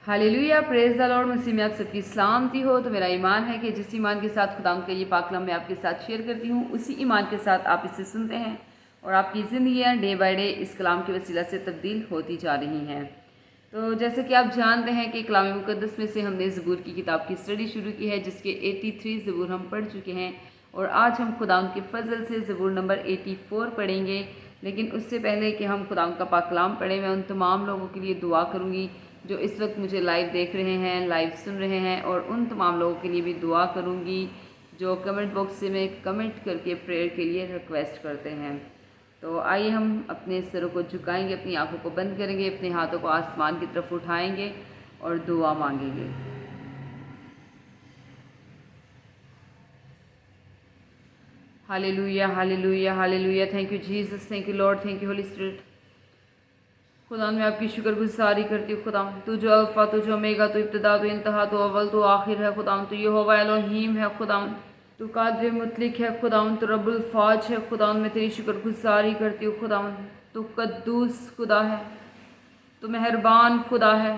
Hallelujah, praise the Lord. मसीह में आप सबकी सलामती हो। तो मेरा ईमान है कि जिस ईमान के साथ खुदाम का ये पाकलाम मैं आपके साथ शेयर करती हूँ, उसी ईमान के साथ आप इसे सुनते हैं और आपकी ज़िंदगियाँ डे बाय डे इस कलाम के वसीला से तब्दील होती जा रही हैं। तो जैसे कि आप जानते हैं कि कलाम मुक़द्दस में से हमने ज़बूर की किताब की स्टडी शुरू की है, जिसके 83 ज़बूर हम पढ़ चुके हैं और आज हम खुदाम के फजल से ज़बूर नंबर 84 पढ़ेंगे। लेकिन उससे पहले कि हम खुदाम का पाकलाम पढ़ें, मैं उन तमाम लोगों के लिए दुआ करूँगी जो इस वक्त मुझे लाइव देख रहे हैं, लाइव सुन रहे हैं, और उन तमाम लोगों के लिए भी दुआ करूँगी जो कमेंट बॉक्स से में कमेंट करके प्रेयर के लिए रिक्वेस्ट करते हैं। तो आइए हम अपने सरों को झुकाएंगे, अपनी आंखों को बंद करेंगे, अपने हाथों को आसमान की तरफ उठाएंगे और दुआ मांगेंगे। Hallelujah, hallelujah, hallelujah. Thank you Jesus, thank you Lord, thank you Holi spirit. खुदा मैं आपकी शुक्रगुजारी करती हूँ। खुदा तू जो अल्फ़ा, तू जो ओमेगा, तू इब्तिदा, तू इंतहा, तू अव्वल, तू आखिर है। खुदा तू यहोवा एलोहीम है। खुदा तू कादिर मुतलिक है। खुदा तू रब्बुल फ़ाज है। खुदा मैं तेरी शुक्रगुजारी करती हूँ। खुदा तू कद्दूस खुदा है, तू मेहरबान खुदा है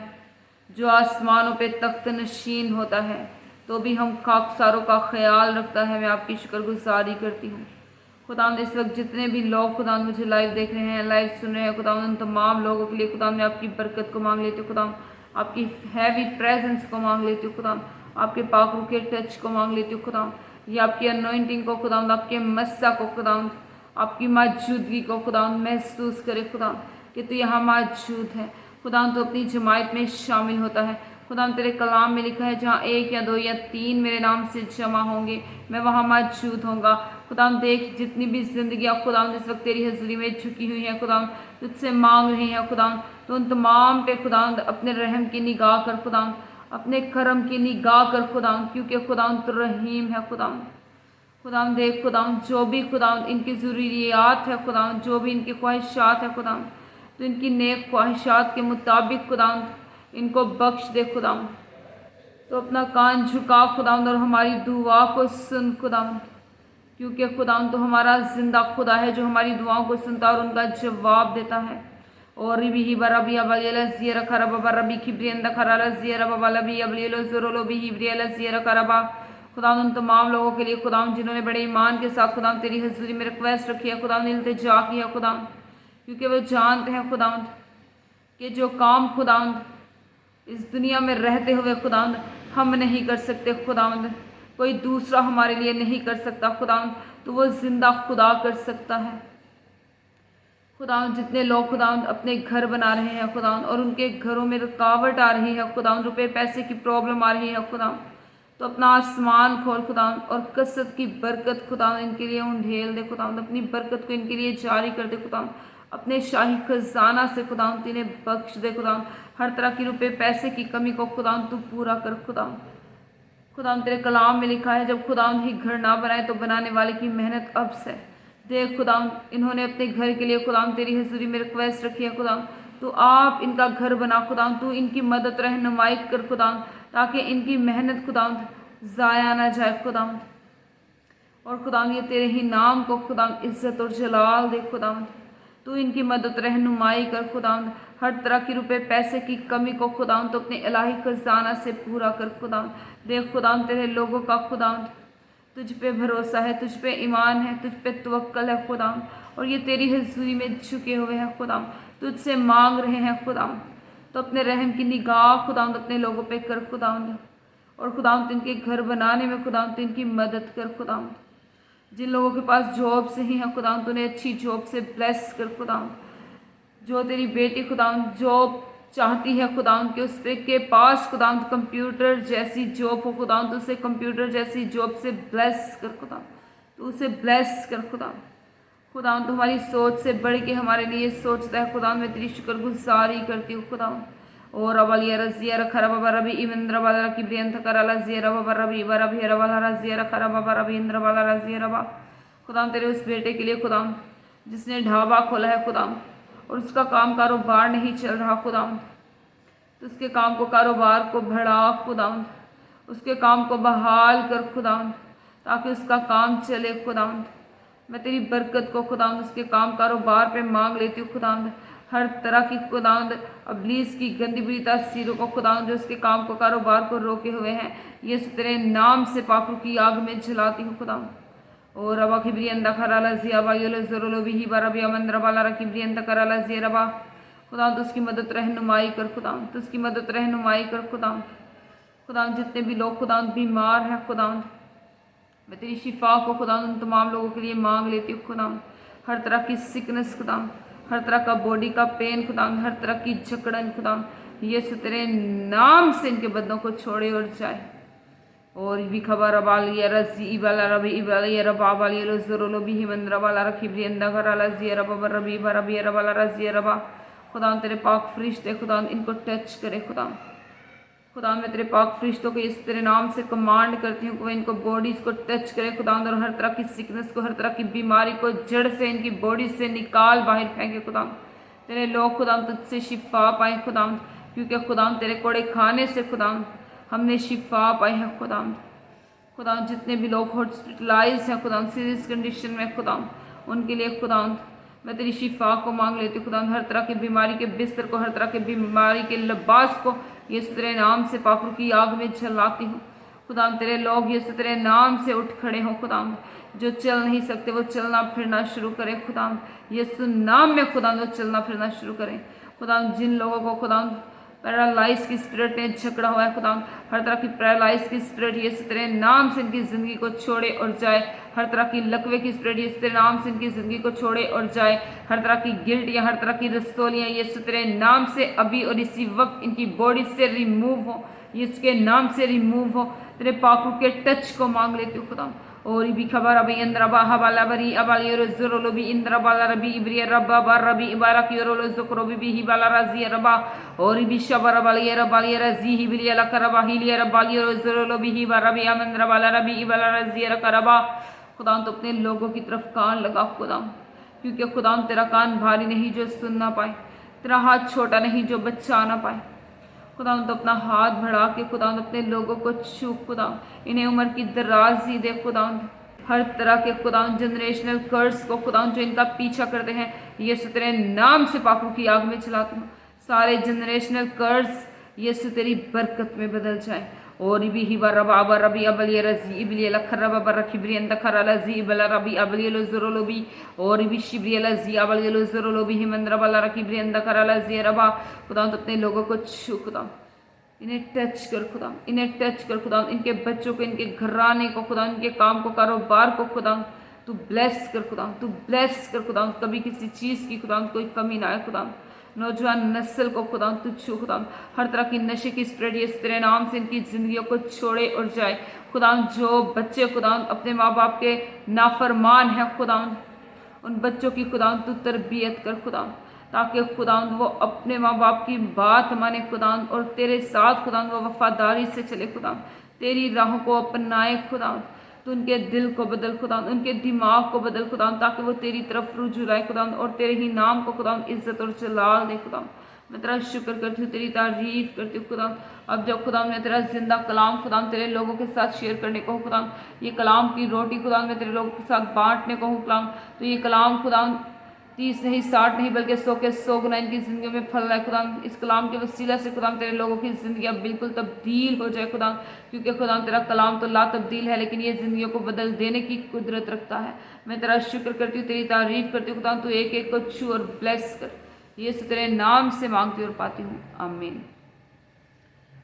जो आसमानों पे तख्त नशीन होता है, तो भी हम खाकसारों का ख्याल रखता है। मैं आपकी शुक्रगुजारी करती हूँ। खुदा इस वक्त जितने भी लोग खुदा मुझे लाइव देख रहे हैं, लाइव सुन रहे हैं, खुदा उन तमाम लोगों के लिए खुदा मैं आपकी बरकत को मांग लेती हूँ। खुदा आपकी हैवी प्रेजेंस को मांग लेती हूँ। खुदा आपके पाक के टच को मांग लेती हूँ। खुदा ये आपकी अनॉइंटिंग को, खुदा आपके मस्सा को, खुदा आपकी मौजूदगी को खुदा महसूस करे। खुदा कि तू यहाँ मौजूद है। खुदा तो अपनी जमायत में शामिल होता है। खुदा तेरे कलाम में लिखा है, जहाँ एक या दो या तीन मेरे नाम से जमा होंगे, मैं वहाँ मौजूद होऊंगा। खुदा देख जितनी भी जिंदगियाँ खुदा इस वक्त तेरी हजूरी में झुकी हुई हैं, खुदा तुझसे मांग रही हैं। खुदा तो उन तमाम पे खुदा अपने रहम की निगाह कर, खुदा अपने करम की निगाह कर खुदा, क्योंकि खुदा तो रहीम है। खुदा देख खुदा जो भी खुदा इनकी ज़रूरियात है, खुदा जो भी इनकी ख्वाहिशात है, खुदा तो इनकी नेक ख्वाहिशात के मुताबिक खुदा इनको बख्श दे। खुदा तो अपना कान झुका खुदा और हमारी दुआ को सुन खुदा, क्योंकि खुदा तो हमारा जिंदा खुदा है जो हमारी दुआओं को सुनता और उनका जवाब देता है। और भी बराबी अबलियल ज़ियर खरबा बरबी खिब्रियंदा खराला ज़ियर बबलबी अबलियल ज़ुरुलो भी हिब्रियल ज़ियर खरबा। खुदा उन तमाम लोगों के लिए खुदा जिन्होंने बड़े ईमान के साथ खुदा तेरी हजूरी में रिक्वेस्ट रखी है, खुदा इल्तिजा की है खुदा, क्योंकि वो जानते हैं खुदा कि जो काम खुदा इस दुनिया में रहते हुए खुदा हम नहीं कर सकते, खुदा कोई दूसरा हमारे लिए नहीं कर सकता। खुदा तो वो जिंदा खुदा कर सकता है। खुदा जितने लोग खुदा अपने घर बना रहे हैं खुदा और उनके घरों में रुकावट आ रही है, खुदा रुपए पैसे की प्रॉब्लम आ रही है, खुदा तो अपना आसमान खोल खुदा और कसरत की बरकत खुदा इनके लिए उंडेल दे। खुदा अपनी बरकत को इनके लिए जारी कर दे। खुदा अपने शाही खजाना से खुदा इन्हें बख्श दे। खुदा हर तरह की रुपए पैसे की कमी को खुदा तू पूरा कर। खुदा तेरे कलाम में लिखा है, जब खुदा ही घर ना बनाए तो बनाने वाले की मेहनत अब से। देख खुदा इन्होंने अपने घर के लिए खुदा तेरी हजूरी में रिक्वेस्ट रखी है। खुदा तो आप इनका घर बना। खुदा तू इनकी मदद रहनुमाई कर खुदा, ताकि इनकी मेहनत खुदा ज़ाया ना जाए। खुदा और खुदा ये तेरे ही नाम को खुदा इज्जत और जलाल दे। खुदा तू इनकी मदद रहनुमाई कर। खुदा हर तरह की रुपए पैसे की कमी को खुदा तो अपने इलाही खजाना से पूरा कर। खुदा देख खुदा तेरे लोगों का खुदा तुझ पे भरोसा है, तुझ पे ईमान है, तुझ पे तवक्कल है खुदा, और ये तेरी हजूरी में झुके हुए हैं खुदा, तुझसे मांग रहे हैं खुदा। तो अपने रहम की निगाह खुदा अपने लोगों पे कर खुदा, और खुदा इनके घर बनाने में खुदा इनकी मदद कर। खुदा जिन लोगों के पास जॉब से ही है खुदा उन्हें अच्छी जॉब से ब्लेस कर। खुदा जो तेरी बेटी खुदा जॉब चाहती है खुदा के उस के पास खुदा कंप्यूटर जैसी जॉब हो, खुदा तो उसे कंप्यूटर जैसी जॉब से ब्लेस कर। खुदा तो उसे ब्लेस कर। खुदा तो हमारी सोच से बढ़ के हमारे लिए सोचता है। खुदा मैं तेरी शुक्रगुजारी करती हूँ। खुदा और अवलिया रजिया खराबा बरबी इंद्र वाला की ब्रियंत कराला जिया बरबी बरबी रवाला रजिया खराबा बरबी इंद्र वाला रजिया रबा। खुदा तेरे उस बेटे के लिए खुदा जिसने ढाबा खोला है खुदा और उसका काम कारोबार नहीं चल रहा खुदा, तो उसके काम को कारोबार को बढ़ा खुदा, उसके काम को बहाल कर खुदा, ताकि उसका काम चले खुदा। मैं तेरी बरकत को खुदा उसके काम कारोबार पे मांग लेती हूँ खुदा। हर तरह की खुदावंद अबलीस की गंदी बुरी तासीरों को खुदावंद जो उसके काम को कारोबार को रोके हुए हैं, ये तेरे नाम से पाखरू की आग में जलाती हूँ खुदावंद। और रबा खिब्रियंदा खराला जिया बायोलो ज़रोलो भी बरबिया मंद्र बाला रखिब्रियंदा कराला जिया रबा खुदावंद उसकी मदद रहनुमाई कर खुदावंद, उसकी मदद रहनुमाई कर खुदावंद। खुदावंद जितने भी लोग खुदावंद बीमार हैं खुदावंद, मैं तेरी शिफा को खुदावंद उन तमाम लोगों के लिए मांग लेती हूँ खुदावंद। हर तरह की सिकनेस खुदावंद, हर तरह का बॉडी का पेन खुदावंद, हर तरह की जकड़न खुदावंद, ये तेरे नाम से इनके बदनों को छोड़े और जाए। और भी खबर अबालिया रजी इबाला रबी इबालिया रबा बालिया ज़रोलो भी हिमंद्रा बाला रखी ब्रियंदा कराला जिया रबा रबी बरबी रबाला रजिया रबा खुदावंद तेरे पाक फरिश्ते खुदावंद इनको टच करे खुदावंद। खुदावंद मैं तेरे पाक फरिश्तों को इस तेरे नाम से कमांड करती हूँ कि वह इनको बॉडीज को टच करे खुदावंद, और हर तरह की सिकनेस को, हर तरह की बीमारी को जड़ से इनकी बॉडी से निकाल बाहर फेंके खुदावंद। तेरे लोग खुदावंद तुझसे शिफा पाए खुदावंद, क्योंकि खुदावंद तेरे कोड़े खाने से खुदावंद हमने शिफा पाई है खुदावंद। खुदावंद जितने भी लोग हॉस्पिटलाइज हैं खुदावंद सीरियस कंडीशन में खुदावंद, उनके लिए खुदावंद मैं तेरी शिफा को मांग लेती हूँ खुदावंद। हर तरह की बीमारी के बिस्तर को, हर तरह की बीमारी के लिबास को ये तेरे नाम से पाखरू की आग में जलाती हूँ खुदावंद। तेरे लोग ये तेरे नाम से उठ खड़े हों खुदावंद, जो चल नहीं सकते वो चलना फिरना शुरू करें खुदावंद। यीशु नाम में खुदावंद वो चलना फिरना शुरू करें खुदावंद। जिन लोगों को खुदावंद पैरालाइज की स्पिरिट ने झगड़ा हुआ है खुदावंद, हर तरह की पैरालाइज की स्पिरिट ये तेरे नाम से इनकी ज़िंदगी को छोड़े और जाए। हर तरह की लकवे की स्पिरिट ये तेरे नाम से इनकी ज़िंदगी को छोड़े और जाए। हर तरह की गिल्ट या हर तरह की रसोलियाँ ये तेरे नाम से अभी और इसी वक्त इनकी बॉडी से रिमूव हो, इसके नाम से रिमूव हो। तेरे पाखरू के टच को मांग लेती हूँ खुदावंद। और भी खबर अभी इंद्रा बाहा बाला बरी अबाली ज़रोलो भी इंद्रा बाला रबी इब्रिया रब्बा बार रबी इबारा की रोलो ज़ुक्रो भी ही बाला रजी रबा और भी शबर अबाली रबाली रजी ही बिलिया लकरबा ही लिया रबाली ज़रोलो भी ही बार रबी अमंद्रा बाला रबी इबाला रजी रकरबा खुदावंद तो अपने लोगों की तरफ कान लगा खुदावंद, क्योंकि खुदावंद तेरा कान भारी नहीं जो सुन ना पाए, तेरा हाथ छोटा नहीं जो बचा ना पाए खुदावंद। तो अपना हाथ बढ़ा के खुदावंद अपने लोगों को छू खुदावंद, इन्हें उम्र की दराजी दे खुदावंद। हर तरह के खुदावंद जनरेशनल कर्स को खुदावंद जो इनका पीछा करते हैं यीशु तेरे नाम से पाखरू की आग में चलाती हूँ। सारे जनरेशनल कर्स यीशु तेरी बरकत में बदल जाए। और भी ही रबा रबी अबलिया रजी इबलिया लखरबा बरखी ब्रियंदा खराला जी इबला रबी अबलिया ज़रोलो भी और भी शिब्रिया जी अबलिया ज़रोलो भी हिमंद्रा बला रखी ब्रियंदा खराला जी रबा खुदावंद अपने लोगों को छू खुदावंद, इन्हें टच कर खुदावंद, इन्हें टच कर खुदावंद। इनके बच्चों को, इनके घराने को खुदावंद, इनके काम को, कारोबार को खुदावंद तू ब्लेस कर खुदावंद, तू ब्लेस कर खुदावंद। कभी किसी चीज़ की खुदावंद कोई कमी ना आए खुदावंद। नौजवान नस्ल को खुदावंद तू छू खुदावंद। हर तरह की नशे की स्प्रेड ये तेरे नाम से इनकी ज़िंदगियों को छोड़े और जाए खुदावंद। जो बच्चे खुदावंद अपने माँ बाप के नाफरमान हैं खुदावंद, उन बच्चों की खुदावंद तू तरबियत कर खुदावंद, ताकि खुदावंद वो अपने माँ बाप की बात माने खुदावंद और तेरे साथ खुदावंद वो वफादारी से चले खुदावंद, तेरी राहों को अपनाए खुदावंद। तो उनके दिल को बदल खुदावंद, उनके दिमाग को बदल खुदावंद, ताकि वो तेरी तरफ रुजू लाए खुदावंद और तेरे ही नाम को खुदावंद इज्जत और जलाल दे खुदावंद। मैं तेरा शुक्र करती हूँ, तेरी तारीफ करती हूँ खुदावंद। अब जब खुदावंद मैं तेरा जिंदा कलाम खुदावंद तेरे लोगों के साथ शेयर करने को हूँ खुदावंद, ये कलाम की रोटी खुदावंद मैं तेरे लोगों के साथ बांटने को हूँ खुदावंद। तो ये कलाम खुदावंद 30 नहीं 60 नहीं बल्कि 100 के 100 गुना इनकी ज़िंदगियों में फल रहा है खुदावंद। इस कलाम के वसीला से खुदावंद तेरे लोगों की ज़िंदगी अब बिल्कुल तब्दील हो जाए खुदावंद, क्योंकि खुदावंद तेरा कलाम तो ला तब्दील है, लेकिन ये ज़िंदगियों को बदल देने की कुदरत रखता है। मैं तेरा शुक्र करती हूँ, तेरी तारीफ करती हूँ खुदावंद। तू एक एक को छू और ब्लेस कर, ये तेरे नाम से मांगती और पाती हूँ, आमीन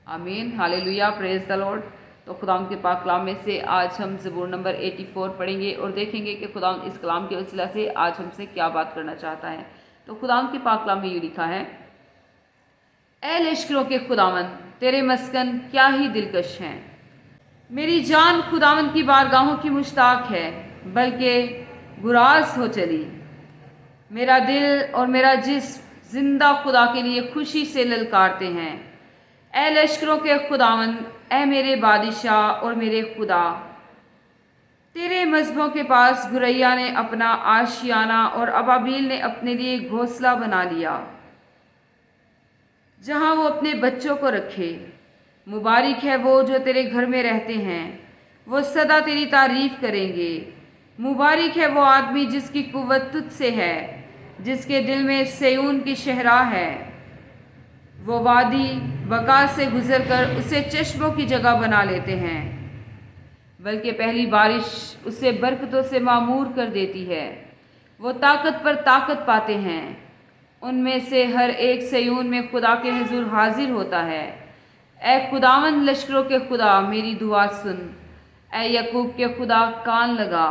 आमीन हालेलुया, प्रेज द लॉर्ड। तो खुदावंद के पाक कलाम में से आज हम ज़बूर नंबर 84 पढ़ेंगे और देखेंगे कि खुदावंद इस कलाम के वसीला से आज हमसे क्या बात करना चाहता है। तो खुदावंद के पाक कलाम में यूँ लिखा है, ऐ लश्करों के खुदावंद तेरे मस्कन क्या ही दिलकश हैं। मेरी जान खुदावंद की बारगाहों की मुश्ताक है, बल्कि गुराज हो चली। मेरा दिल और मेरा जिस्म जिंदा खुदा के लिए खुशी से ललकारते हैं। ऐ लश्करों के खुदावंद, ऐ मेरे बादशाह और मेरे खुदा, तेरे मजहबों के पास गुरैया ने अपना आशियाना और अबाबील ने अपने लिए घोंसला बना लिया, जहां वो अपने बच्चों को रखे। मुबारक है वो जो तेरे घर में रहते हैं, वो सदा तेरी तारीफ करेंगे। मुबारक है वो आदमी जिसकी कुव्वत तुझ से है, جس کے دل میں سیون کی شہرا ہے، وہ وادی بقا سے گزر کر اسے چشموں کی جگہ بنا لیتے ہیں، بلکہ پہلی بارش اسے برکتوں سے معمور کر دیتی ہے۔ وہ طاقت پر طاقت پاتے ہیں، ان میں سے ہر ایک سیون میں خدا کے حضور حاضر ہوتا ہے۔ اے خداوند لشکروں کے خدا، میری دعا سن، اے یعقوب کے خدا کان لگا۔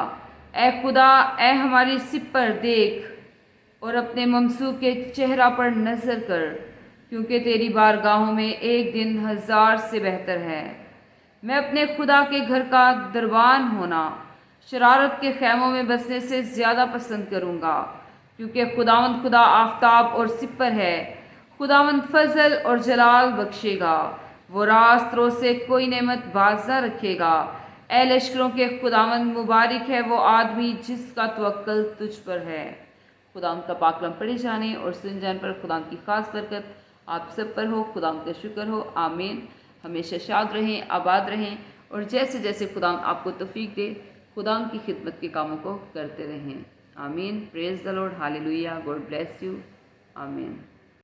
اے خدا، اے ہماری سپر دیکھ اور اپنے ممسوح کے چہرہ پر نظر کر، کیونکہ تیری بارگاہوں میں ایک دن 1000 سے بہتر ہے۔ میں اپنے خدا کے گھر کا دربان ہونا شرارت کے خیموں میں بسنے سے زیادہ پسند کروں گا، کیونکہ خداوند خدا آفتاب اور سپر ہے۔ خداوند فضل اور جلال بخشے گا، وہ راست رو سے کوئی نعمت باز نہ رکھے گا۔ اے لشکروں کے خداوند، مبارک ہے وہ آدمی جس کا توکل تجھ پر ہے۔ خداوند کا پاک کلام پڑھے جانے اور سن جانے پر خداوند کی خاص برکت آپ سب پر ہو۔ خداوند کا شکر ہو، آمین۔ ہمیشہ شاد رہیں، آباد رہیں، اور جیسے جیسے خداوند آپ کو توفیق دے، خداوند کی خدمت کے کاموں کو کرتے رہیں، آمین۔ پریز دی لارڈ، ہالیلویہ، گاڈ بلیس یو، آمین۔